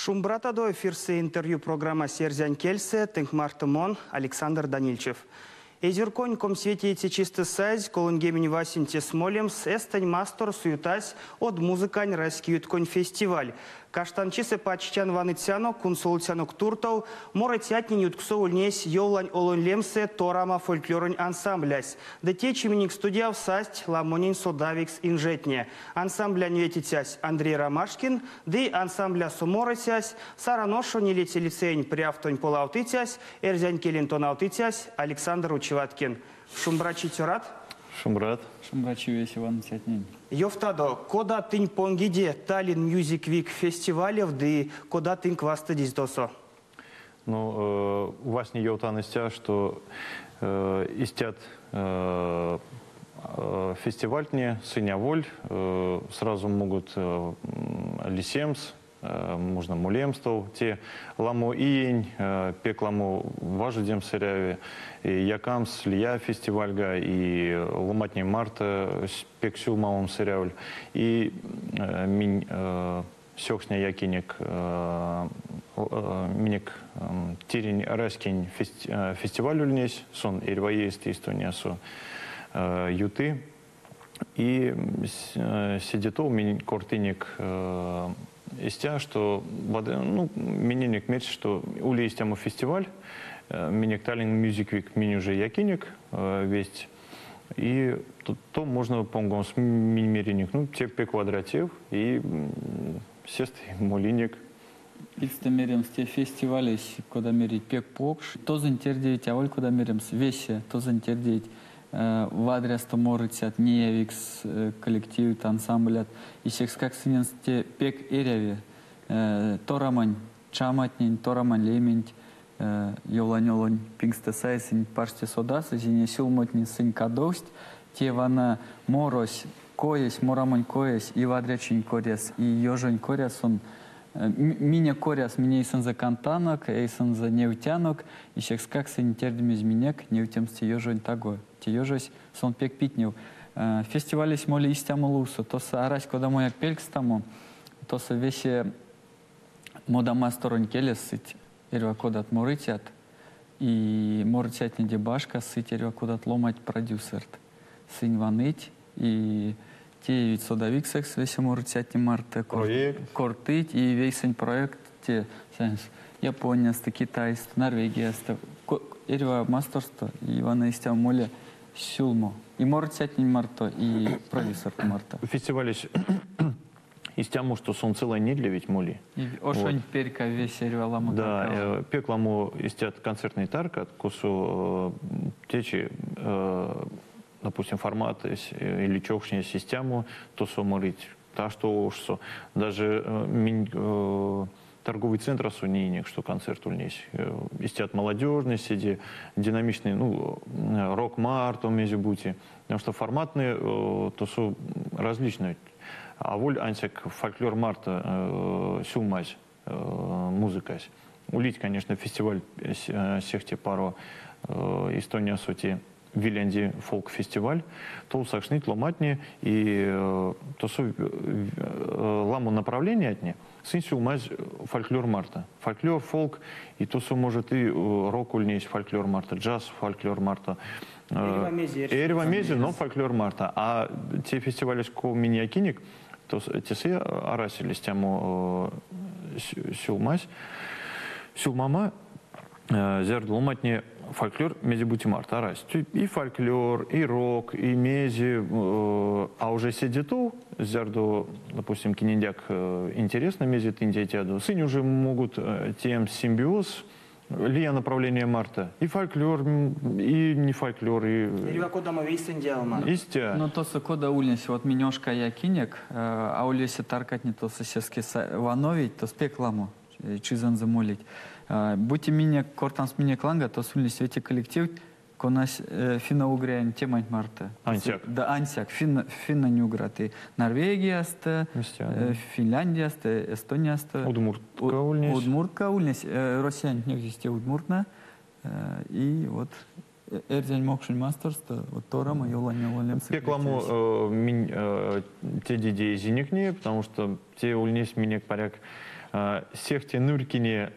Шумбратадо эфирсе интервью программа «Серзян Кельсе», Тенкмартымон, Александр Данильчев. Эзюрконь комсвете чисто сайз, колонгемень васинте смолемс, эстань мастер суютась от музыкань раскиютконь фестиваль. Каштанчисе пачтян ваныцяно, кунсултянок туртов, моретятнин ютксоульнесь йолань олонлемсе торама фольклорень ансамблясь. Детечименник студия в састь ламонин содавикс инжетне. Ансамбля нветитясь Андрей Ромашкин, ды ансамбля суморетясь, сараношо нелети лицейн приавтонь полаутытясь, эрзянь келентонаутытясь, Александр Учеваткин. Шумбрачи тюрат? Шумбрат. Шумбрачи весь Иван Сятнин. Йофтадо, кода тынь понгиде Таллин Мьюзик Вик фестивалев, да кода тынь квастадись досо? Ну, у вас не йотан истя, что истят фестивальтне, сыняволь, сразу могут лисемс, можно мулемстов, те ламо иень, пек ламо важудем сыряве, и якамс лия фестивальга, и ломатни марта пек сюлмавом сырявль, и минь сёксня якинек, минек тирень раскинь фестиваль ульнесь, сон ирваест истониасу юты, и сидетов минь кортыник истя, что ну, мининик мерч, что ули истяму фестиваль, миник Таллин Мьюзик Вик мини уже якиник весть, и то можно понгом с мини-мериник, ну, те пе квадратив, и сест мулиник. Ильсте мерим сте фестивали, куда мерить пек покш, то зантердеть, а оль куда мерим с весе, то зантердеть. В адрес то можете от неевикс коллектив ансамблят и всех как синенсте пек эряви торамань чаматнин торамань лемень йоланьолонь пингсте сайсин парсте содас зине силмотнин сын кадость те вана морось коесь морамань коесь и вадрячин корес и ёжень корес он меня коряс, меня исан за кантанок, исан за неутянок, и всех как сын тердемиз минек, неутемсти ёжень таго. Те ёжось сон пек питнев. Фестивали смоли истяму лусу, то са арась кода моя пелькстаму, то са весе модама сторон келес сыть, эрва кодат морытят, и морытят не дебашка сыть, эрва кодат ломать продюсерт. Сынь ваныть, и те ведь содавик секс весь морытят не марта кортыть, и весь проект те Япония, Китай, Норвегия, эрва мастерство, и вана истям моле сюлмо. И морытят не марто, и продюсер марта. Фестиваль из тему, что сон целая неделя ведь моли. Ошонь перка весь эрва ламу. Да, пек ламу истят концертный тарк от кусу течи, допустим, формат или чокшня систему, то соморить, та что уж даже торговый центр осунейник, что концерт ульнесь. Истят молодежный, сиди динамичный, ну, рок-март, мезибути. Потому что форматные, то су различные. А воль ансяк фольклор марта сюлмась музыка. Улить, конечно, фестиваль всех те пару Эстония сути Виленди фолк-фестиваль, то сакшнит ломатни и то су ламу направление от не. Сынсю мазь фольклор марта. Фольклор, фолк, и то су может и рок ульнесь фольклор марта, джаз фольклор марта. Эревамези, но фольклор марта. А те фестивали ко миньякиник, то те се арасились тему сюлмась. Сюлмама зерд ломатни фольклор мези бути марта арась. И фольклор, и рок, и мези, а уже сидету зерду, допустим, кинендяк интересно мези тиндетяду. Сыни уже могут тем симбиоз лия направление марта. И фольклор, и не фольклор, и... Или куда мы вейсен делаем? Истя. Ну, то са кода ульнесь, вот минёшка якинек, а улесе таркать не то са сески вановить, то спекламу, чизан замолить. Будьте меня кортанс меня кланга, то сульни свете коллектив, конас финно-угрян темать марта. Ансяк. Да, ансяк. Финно не уграты. Норвегия сте, Финляндия сте, Эстония сте. Удмуртка ульнесь. Удмуртка ульнесь. Россиян не existе удмуртна. И вот эрзянь мокшин мастерство, вот торама ёланя лолем. Пекламу те дидеи зиникне, потому что те ульнесь минек поряк Сехте нуркине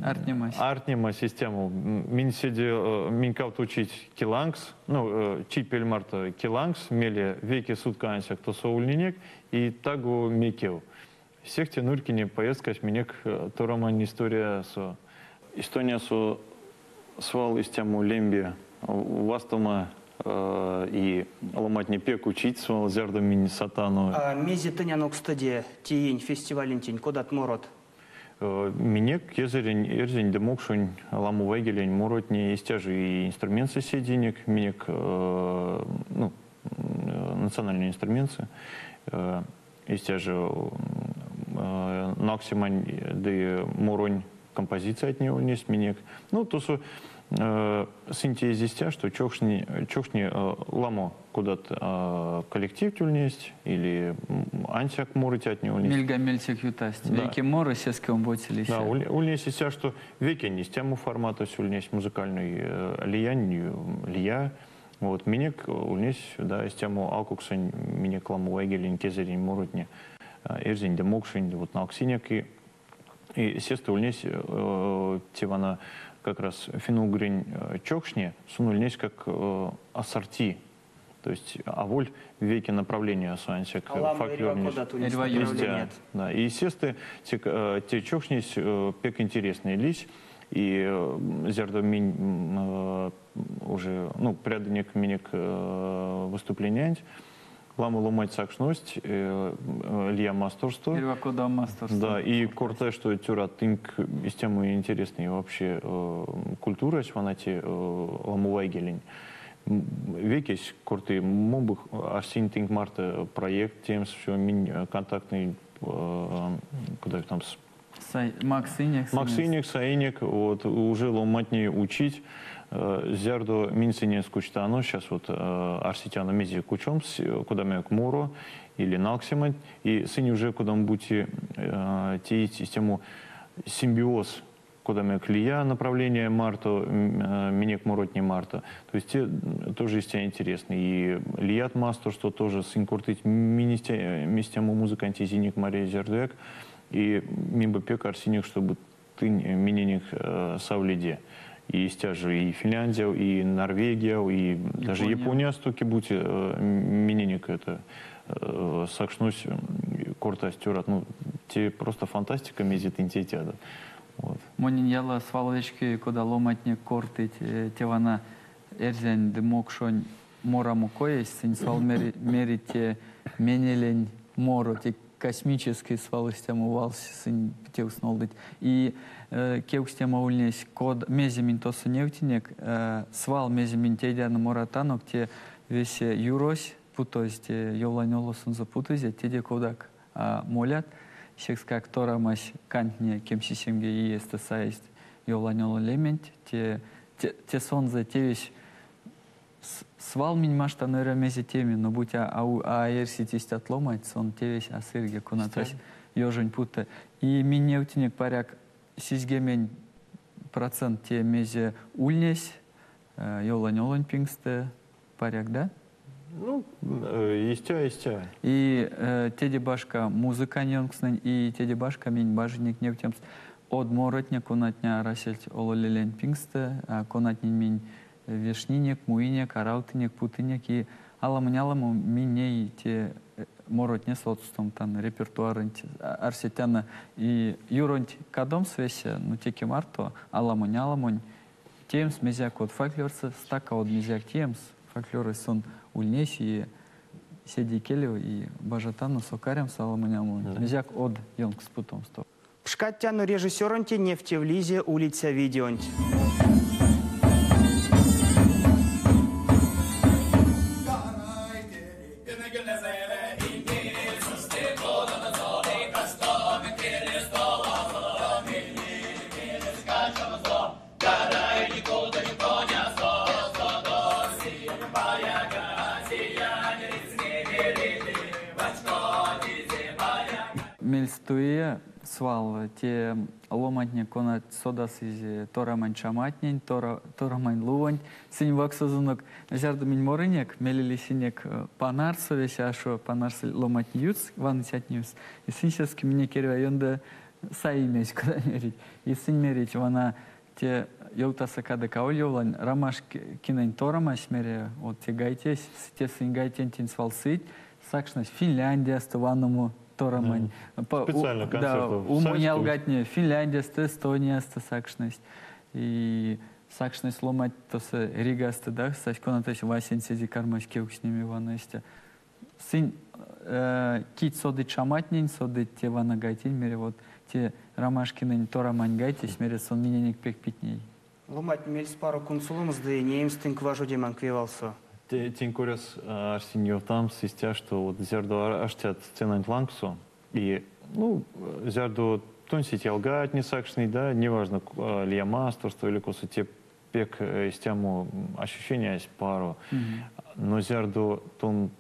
артнема систему. Мин седи минкаут учить килангс, ну, чипель марта килангс, мели веки сутканся, кто соульнинек, и тагу мекев. Сехте нуркине поездка минек тороман история со Эстония со свал из тему лемби вастома и ломатни пек учить свал зердом мини сатану. Мези тынянок стадия тиень фестивалентень кодат морот. Минек езерень эрзень демокшунь ламу вайгелень моротни истяжи и инструмент сосединек минек ну национальные инструменты истяжи наксимань да моронь композиция от него не минек. Ну то что синтезистя, что чохни ламо куда-то коллектив тюльнесть или антиак морить от него. Мильга мельтик ютасть. Веки моры сеском ботились. Да, ульнесть себя, что веки не с тему формата сюльнесть музыкальный лия. Вот минек ульнесть да с тему алкуксень минек ламу вайгелин кезерин моротни эрзин демокшин вот на оксинек и сестры ульнесть тивана как раз финугрень чокшне сунульнесь как ассорти, то есть аволь веки направления осанся к фольклорней. Да, и естественно те чокшнесь пек интересные лись и зердоминь уже ну прядник минек выступления. Ламу ломать сакшность, Илья мастерство. Да, и корте, что тюра тынк из темы интересной вообще культура, сванати ламу вайгелень. Векись корты мобых арсин тынк марта проект тем все мин контактный куда там Максиник, Саиник, вот уже ломатни учить. Зердо минсине скучтано, сейчас вот арситяна мези кучом, куда мы к мору или наксимать, и сыни уже куда мы будете те систему симбиоз, куда мы клея направление марта, минек моротни марта, то есть те тоже есть интересно, и лият мастер, что тоже синкуртить местему музыканти зиник Мария Зердек, и мимба пек арсиник, чтобы ты миненик савлиде. И стяжи и Финляндия, и Норвегия, и даже Япония стуки будьте миненик это сакшнусь корта стюрат. Ну, те просто фантастика мезит интетяда. Вот. Монин яла сваловички, куда ломатник корты, тевана эрзень демокшонь мора мукоесь, син свал мерите менелень мору, те космический свалостям увался, сын те уснолдыть. И кеукстема ульнесь код мезимин тосы невтинек, свал мезимин тедяна моратанок, те весь юрось, путось, те йоланёлосын запутызе, те кодак молят, секска актора мась кантне кемсисемге и естесаесть йоланёло лемент, те сонзе, те весь свал минь маштанера мези теми, но будь аэрситесть отломать, сон те весь асырге кунатась ёжень пута. И минеутинек паряк сизгемень процент те мези ульнесь, ёлань пингсте паряк, да? Ну, истя. И теди башка музыка нёнкснен, и теди башка минь бажник невтемс от моротня кунатня расельт ололелен пингсте, а кунатнин минь вешнинек, муинек, араутынек, путынек, и аламыняламу миней те моротне соцстом тан репертуарынт арсетяна и юронт кадом свесе, ну теки марто, аламыняламонь темс мезяк от фольклорса, стака от мезяк темс, фольклоры сон ульнесь и седи келева и бажатану сокарям с аламыняму, мезяк от йонкс путомство. Пшкаттяну режиссеронте нефти в лизе улица видеонт. Мельстуе свал те ломатне конат содас из торамань чаматнень, торамань лувань, синь ваксозунок, зярда минь морынек, мелили синек панарсо, веся шо панарсы ломатни юц, ван сятнюс, и синьсяски мне керва йонда саимеш куда мерить. И сын мерить, вона те елтаса када каулевлан, рамаш кинайн торамаш мере, вот те гайтесь, те сын гайтен тин свалсыть, сакшность Финляндия ставаному торамань. Специально концерт. Да, умонял гатне, Финляндия, Эстония, сакшность. И сакшность ломать то с Ригасты, да, сачкона то есть Васин сиди кармаш кеук с ними ванесте. Сын кит соды чаматнин, соды те вана гайтин мере, вот те рамашкины торамань гайтесь мере, сон миненик пек питней. Ломать мельс пару консулумс, да и неимс тынк важу деман квивался. Тин курес арсиньо там систя, что вот зердо аштят сценант лангсу, и, ну, зердо тон сетел гать не сакшный, да, неважно, ли я мастерство или косы те пек с тему ощущения есть пару, но зердо тон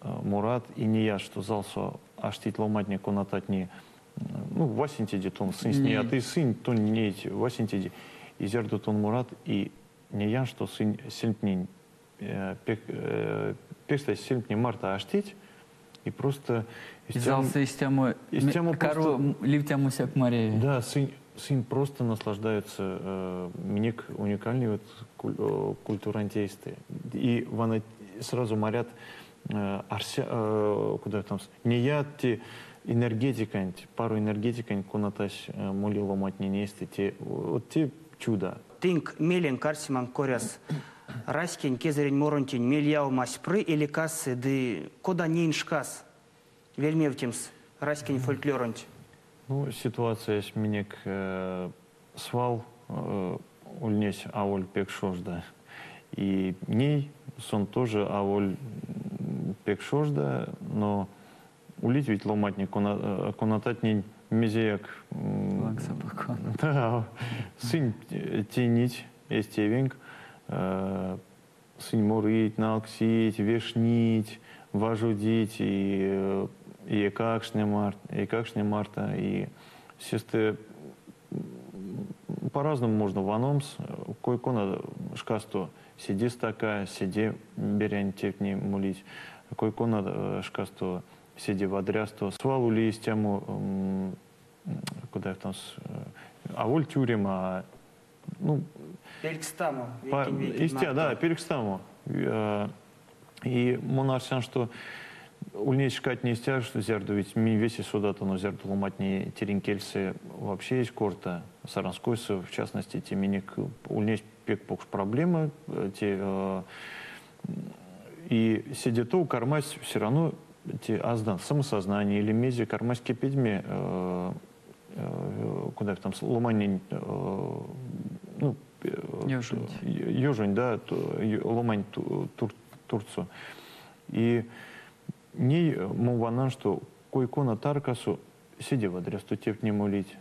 Мурат и не я, что залсо аштит ломатни конататни, ну, васинтиди тон сын с ней, а ты сын, тон не эти, васинтиди, и зердо тон Мурат и не я, что сын сильней. Пекста сильнее марта аштить и просто Залса из тему кару ливтяму сяк Марии. Да, сын просто наслаждается мне уникальный вот культурантействе. И вона сразу морят куда там не я те энергетика, пару энергетика кунатась моли ломать не нести те вот те чудо. Тынк мелен карсиман коряс. Раскин, кезерень моронтин, мельяу маспры или кассы, да кода не шкас. Вельмевтимс, раскин фольклоронт. Ну, ситуация с минек свал ульнесь ауль пекшожда. И ней сон тоже ауль пекшожда, но улить ведь ломатник, конатать не мезеяк. Да, сын тянить, есть тевинг. Сын морить, налксить, вешнить, важудить, и какшне марта, и сесты по-разному можно ваномс, кое-кона шкасто сиди стака, сиди берянь тепни мулить, кое-кона шкасто сиди вадрясто, свалу ли тему, куда там, а воль тюрема, ну, Перекстаму. Да, перекстаму. И монарсян, что ульнесь шкать не стяж, что зерду, ведь ми веси сюда-то, но зерду ломать не теренкельсы вообще есть корта, саранскойсы, в частности, те миник ульнесь пек покш проблемы, те и сидету кормась все равно те аздан самосознание или мези кормась кипедьме куда там ломание ну Южень, да, ломань Турцию. И ней муванан, что койкона таркасу сиди в адрес, то теп не молить.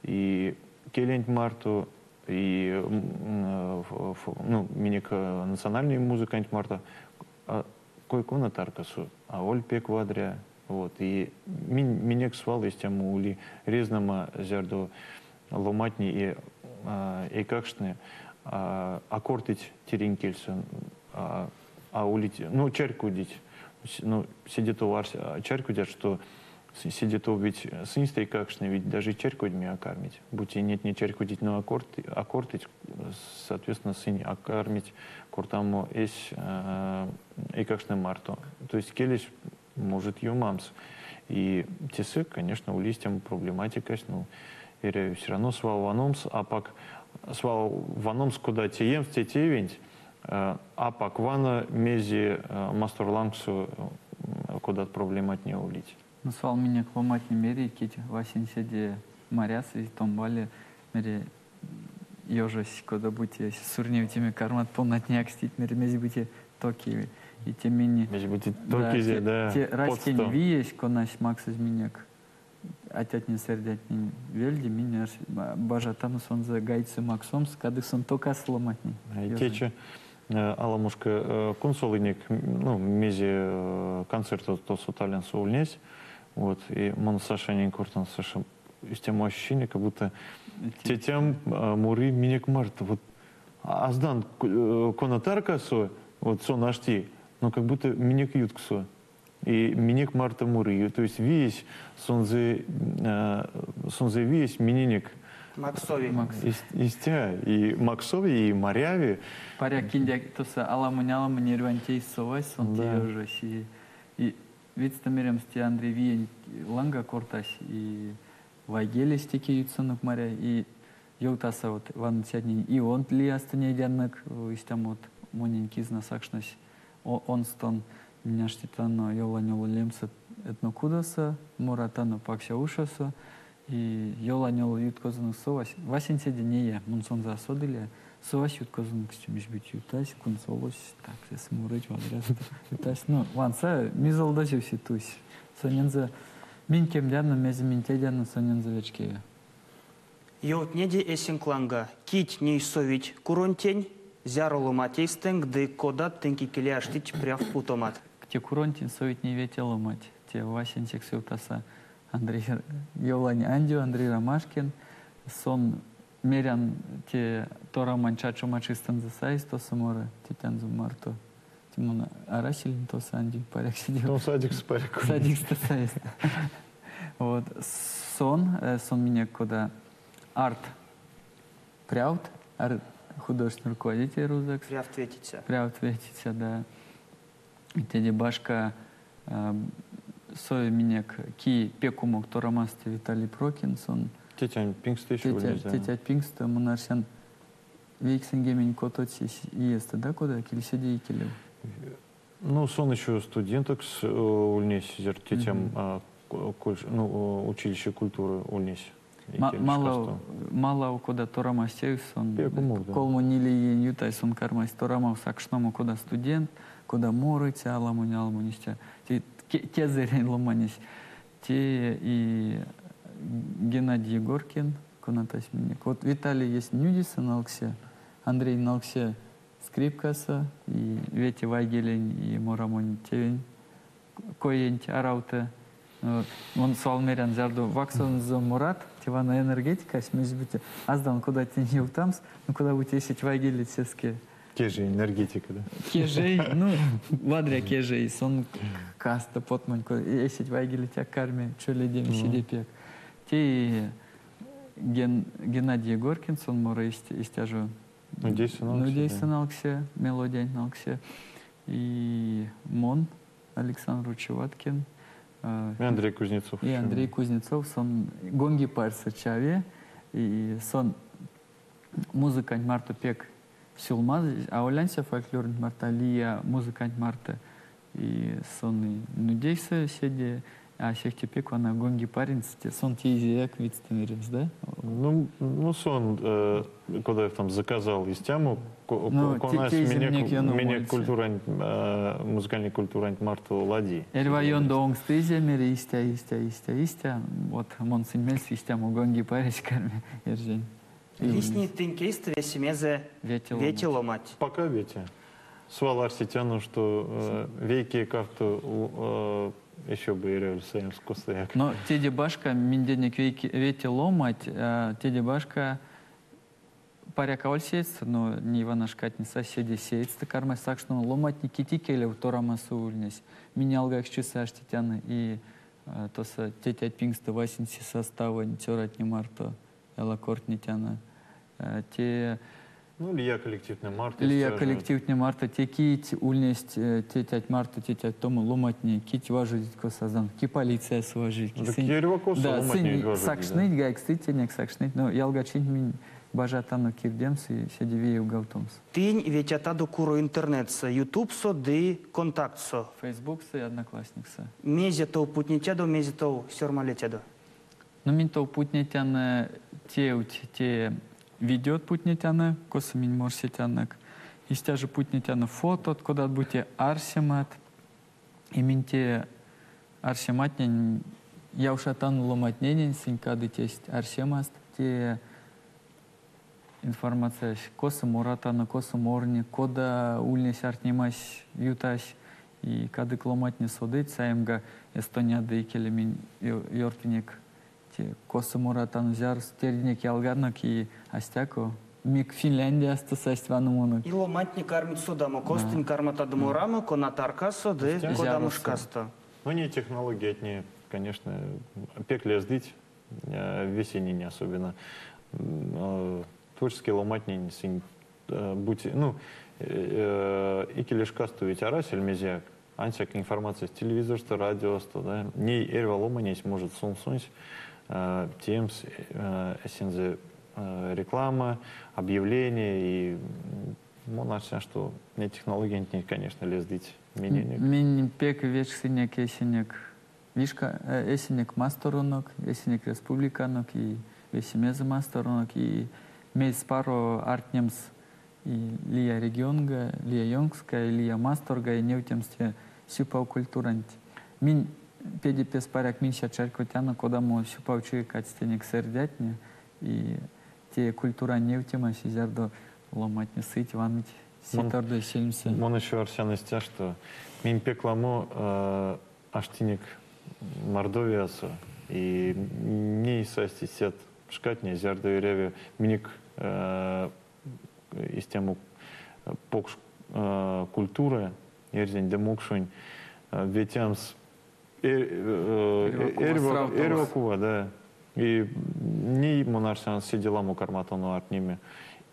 И келень марту, и ну, миник национальный музыкант марта, койкона таркасу, а оль пек в адря. Вот. И минек свал из тему ули резнама зерду ломатни и какшны аккордить теренкельсы, а улить, ну, чарку дить, ну, сидит у вас чарку дят, что сидит у ведь сынстой какшны, ведь даже чарку дми окармить. Будь и нет не чарку дить, но аккордить, соответственно, сын окармить, куртаму есть и какшны марту. То есть келись может ее мамс. И тесы, конечно, у листьям проблематика, ну, и все равно свал ваномс, а пак свал ваномс, куда тием, те тевень, а пак вана мези мастер лангсу, куда проблемат не улить. Ну, свал меня к ломать не мерить, кити, Васин сиди моряс, и томбали, мере, ежась, куда будете, сурнив теми кармат полнат не акстить, мере, мези будете токи, и тем менее. Мези будете токи, да, те раскинь виесь, конась Макс из минек. Атятнин сердятнин вельди меня бажатану сон за гайцы Максом, скады сон тока сломатни. Тече аламушка консолыник, ну, мези концерту то сутален соульнесь, вот, и мон Сашанин Куртан Саша из тем ощущения, как будто тетям муры минек марта, вот, аздан конатарка со, вот, сон ашти, но как будто минек ютксо. и миник марта муры. То есть весь сонзе весь мининик Максови. истя и Максови, и Маряви. Паря киндя тоса аламуняла нервантей совай сон Да. уже си. И ведь тамерем сте Андрей Виен ланга кортас и вайгели стеки юцанок моря и йоутаса вот ван сядни и он ли останедянок истям вот моненьки знасакшнась он стон меня штитано йоланёл лемса этнокудаса моратано пакся ушаса и йоланёл юткозынық совась васенседе не я мунсон засодыле совась юткозынық стюмиш бит ютась кунсолось так сесмурыть вадряс ютась ну ванса мизалда жевси тусь соненза минкем дяна мези минте дяна соненза вечке Йот неде эсинкланга, кить ней совить куронтень, зяролу матейстенг, да кода тенки келяштить пряв путомат. те куронтин совить не ветело мать те васенсек сютаса Андрей Йолань Андю, Андрей Ромашкин, сон мерян те тора манчачо мачистан засайс, то самора, тетян зумарто. Тимона арасилин то санди, паряк сидел. Ну, садик с париком. Садик стасайс. Вот. Сон меня куда арт пряут, арт художественный руководитель Рузекс. Пряв тветиться. Пряут ветиться, да. И теди башка Сой минек ки пекумок торамасте Виталий Прокинсон. Тетя Пингста еще вылезла. Тетя Пингста монарсян вейксенгемень кототи есть, да, куда килиседи и килев. Ну, сон еще студенток с ульнесь, тетям училище культуры ульнесь. Мало куда торамастею сон. Пекумок, да. Колму нили ютай сон кармас торамав сакшному куда студент, куда морыте аламунистя. Те зерен ломанись, те и Геннадий Егоркин, конатась миник. Вот Виталий есть нюдиса на Алксе, Андрей на Алксе скрипкаса, и Вети Вайгелень, и Морамон Тевень, Коень Арауте. Он салмерян зарду ваксон за Мурат, тивана энергетика, смешбите. Аздан куда ты не утамс, ну куда вы тесить Вайгели теске. Кежи энергетика, да? Кежей, ну, вадря кежей, сон каста потманько, есить Вайгели тя карме, чоли дем сидепек. Те Геннадий Егоркин, сон мора истяжу. Ну, здесь налксе, мелодия налксе. И Мон Александр Чеваткин. И Андрей Кузнецов. И Андрей Кузнецов, сон гонги парса чаве. И сон музыкант Марта Пек Сюлмаз, а олянся фольклорный Марта Лия музыкант Марта. И сон нудейся седе. А всех теперь, она гонги парень, сон тизиак вицтамирец, да? Ну, сон, когда я там заказал из тему, меня культурант, музыкальный культурант Марту Лади. Эльвайон доонг стызя мире истя. Вот монсин мельс истяму гонги парень карме ержень. Лисни тынкейст весемезе ветеломать. Пока Ветя. Свалар сетяну, что вейки как-то еще бы ирел своим скусаяк. Но теди башка минденек вети ломать, теди башка паряка сеется, но не Ивана шкатни соседи сеется, карма сакшну ломать не китикеле в торамасу ульнес. Меня алгак часа штитяна и то са тетя пингста васинси состава не тёрат не марто, эла корт не тяна. Те ну, Лия коллективная Марта. Лия коллективная Марта, те кить ульнесть, те тять Марта, те тять Тому ломатни, кить важить косазан, ки полиция сважить. Да, кирвакоса да, ломатни важить. Сакшныть, гайк стытенек сакшныть, но ялгачин мин бажатану кирдемс и седивею галтомс. Тынь ведь атаду куру интернет со YouTube со ды контакт со. Facebook со и Одноклассник со. Мезе то путнитяду, мезе то сёрмалетяду. Ну мин то путнитяна те ведет путнитяна, коса мин морсетянак. Истя же путнитяна фото, куда будете арсемат. И минте арсематнень, я уж атану ломатненень, синькады тесть арсемаст, те информация коса моратана, коса морни, кода ульнес артнимась ютась, и кады кломатни содыть, саемга Эстония дейкеле мин йортвиник. Коса Муратан зяр стердник ялгарнак и астяко. Мик Финляндия остасасть ванумонок. И ломатни кармит содамо, костин кармата дамурама, конатарка соды, кодамушкасто. Но не технологии, от нее, конечно, пекле сдыть, весенний не особенно. Творческий ломатний син, будь, ну, и келешкасту ведь арась эльмезяк, ансяк информация с телевизора, что радио, что, да, не эрва ломанись может сунсунсь, темс, эссензе реклама, объявления и можно что не технологии, конечно, лездить. Min pek večsinjak esinjak viška esinjak mastoronok, esinjak respublikanok I vesimeze mastoronok I mēs paro artņems I lija regionga, lija jongska, lija mastorga I nevtjemstie supau kulturanti. Min pēdējais pārāk minšā čerkotjana, kodamo supau čīkāt stieņek sērdētņa I tie kultūra nevtjemās izjārdo lomatņa sīt vanīt. Мон еще арсяностя, что мин пекламо аштиник Мордовиасу и не состисят шкатни зярду и реве миник из тему покш культуры ерзень демокшунь ветямс эрвакува, да, и не монарсян сиделаму карматону артними.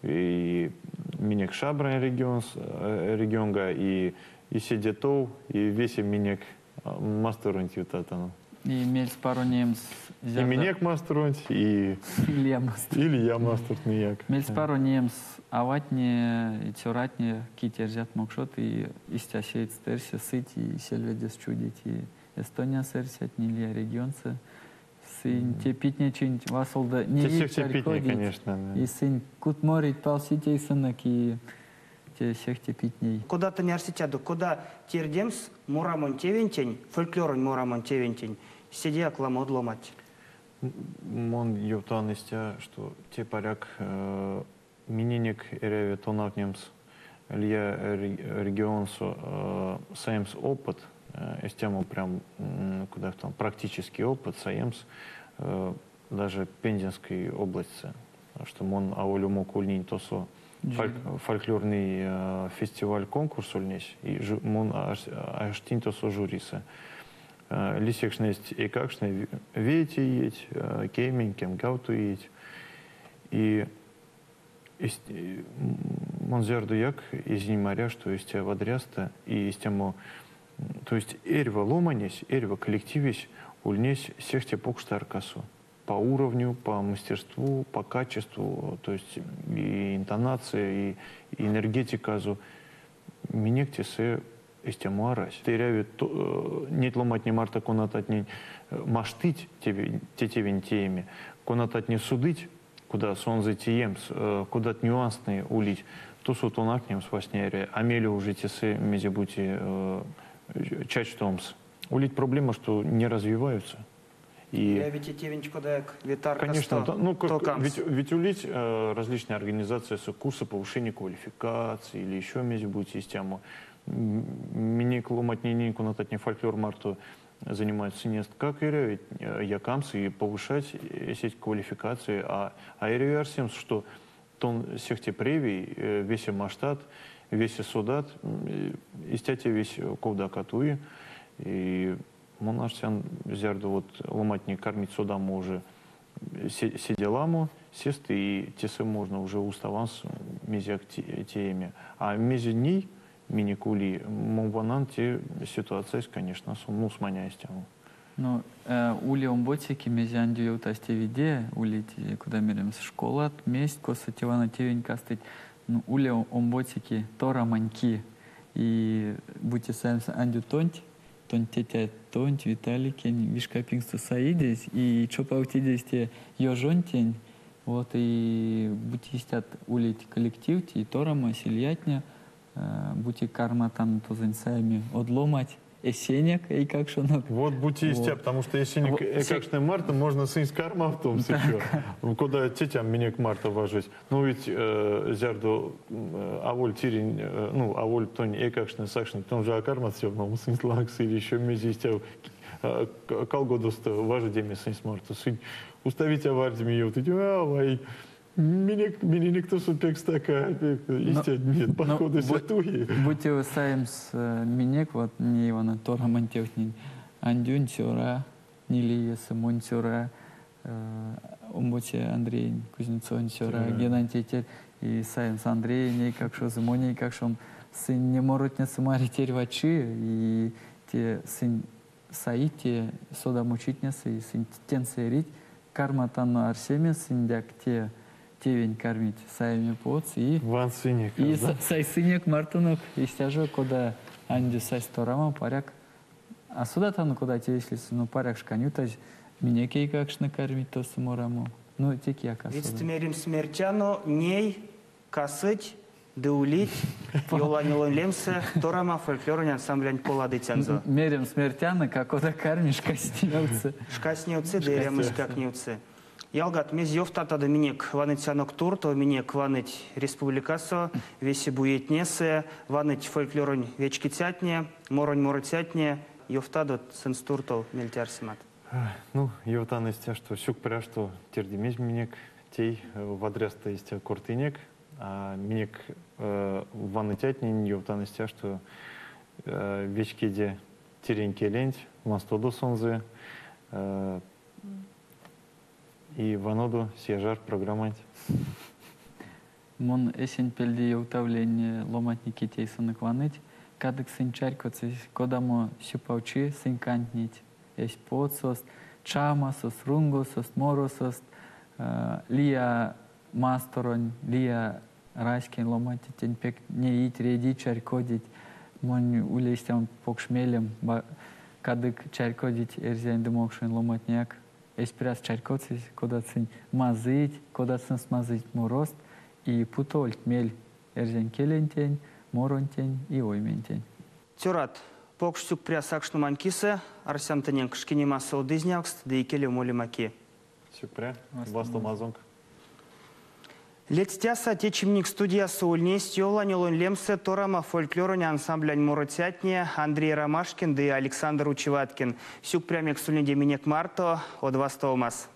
И минек Шабран регионга, и Сидетов, и весь минек мастерунти татану. И мельс пару немс. И минек мастерунти, и Илья мастер. Или я мастер нияк. Мельс пару немс аватне, и тюратне, китер взят мокшот, и истясеет стерси сыть, и сельведес чудить, и Эстония сэрсят, не Илья регионца. Сын те питне чинь васылда не видишь, конечно. И сын кут морит палсите сынок и те всех те питней. Куда ты мерситяду, куда тердемс мурамон тевентень, фольклорон мурамон тевентень, сидя кламод ломать. Мон ютаныстя, что те поряк мининек эреве тонавнемс лья регионсу саемс опыт. С тему прям куда там практический опыт саемс даже Пензенской области, что мон аолю мог ульнить тосо фольклорный фестиваль конкурс ульнись и мон аштин тосо журиса лисекшность и какшный веете еть кейминг кем гауту еть и мон зерду як из моря что есть водряста и из тему. То есть эрва ломанесь, эрва коллективись, ульнесь всех те покштаркасу. По уровню, по мастерству, по качеству, то есть и интонация, и энергетика. Минекте се истему арась. Ты ряви нет ломать не марта конатать не маштыть те винтеями, конатать не судыть, куда сон затиемс, куда нюансные улить. То сутонакнем с восняре, амели уже тесы мезебути чачтомс. Улить проблема, что не развиваются. И я ведь тевенчко дак витарка. Конечно, ну ведь улить различные организации с курса повышения квалификации или еще мезебути систему. Мне кломать не конатать не фольклор марту занимаются не как и якамс и повышать сеть квалификации, а версиям, что тон всех те превий весь масштаб весь судат, истяти весь ковда катуи, и монашсян зярду вот ломатни кормить судаму уже сиделаму, сесты и тесы можно уже уставанс мезяк теме. А мези дней миникули мованан те ситуация, конечно, ну сманяйстяну. Ну, ули омботики мезян дюют астевиде, ули куда мерем школа, месть, коса тевана тевень кастыть. Ну, уле омботики, тора маньки и будьте сами андю тонть, тетя тонть, Виталий кен, вишка пингсту саидись, и чопаутидись те ёжонтень, вот, и будьте истят улить коллектив, и тора масильятня, будьте карма там тузань сами одломать, Есенек, и как шонок. Вот будьте истя, потому что Есенек, как что Марта, можно сын с карма в том случае. Куда тетям меня к Марта важить. Ну ведь зярду аволь тирин, ну аволь тонь, как что сакшный, том же акарма все, но сын слакс или еще мези истя, колгодоста важить деме сын с Марта. Сын уставить аварь змею, ты авай. Меня никто супекс такая, истя нет, походу сятуи. Будьте вы саем с минек, вот не его на тора мантевнин. Андюн сюра, Нилия Сымон сюра, Умботе Андрей Кузнецов сюра, Геннадий и Сайенс Андрей, не как шо Зимоний, как шо сын не может не самари тервачи, и те сын Саити, сода мучительница, и сын тен серить, карматану Арсемия, сын дяк те тевень кормить саями поц, и Ван сыник. и сай сыник Мартынук, и стяжу, куда Анди сай сторама паряк. А сюда там, куда те, если ну паряк шканюта, меня кей как накормить то самораму. Ну, теки я касу. Вицтемерим смертяно, ней, касыть, деулить, Йоланилон Лемсе, Торама, фольклорный ансамбль Полады Тянзо. Мерим смертяна, как куда кормишь костневцы. Шкасневцы, дерямыс как невцы. Ялгат, мез ёфтата да минек ваныть сянок тур, то минек ваныть республикасо, веси буетнесе, ваныть фольклорон вечки тятне, моронь моротятне, ёфтадот сенстуртол мельтярсимат. Ну, Йотан из тех, что щук пря, что тердимеж минек, тей в адрес-то из тех куртынек, а минек ванны тятнин, Йотан из тех, что вечки де тереньки ленть, мастодо сонзе, и ваноду сежар программать. Мон эсень пельди утавление ломатники тейсонок ваныть, кадык сын чарькоцы, кодамо щупаучи сын кантнить. Есть подсост, чамасост, рунгосост, моросост, лия масторон, лия райскин ломати тень пек не ить, реди чарькодить, мон улестям покшмелем, кадык чарькодить, эрзян дымокшин ломатняк. Есть пряс чарькоцы, куда цин мазыть, куда цин смазыть морост, и путольт мель эрзян келентень, моронтень и ойментень. Тюрат. Покшсюк прясак шнуманкисе, Арсян Таненк шкинемаса удызнявкст, да и келе молимаки. Щук пря, вас томазонг. Летстяса течимник студия соульнесть Йоланилон Лемсе, Торама фольклороне ансамблянь Моротятне, Андрей Ромашкин, да и Александр Учеваткин. Сюк прямик сульнеде минек марто, от вас томас.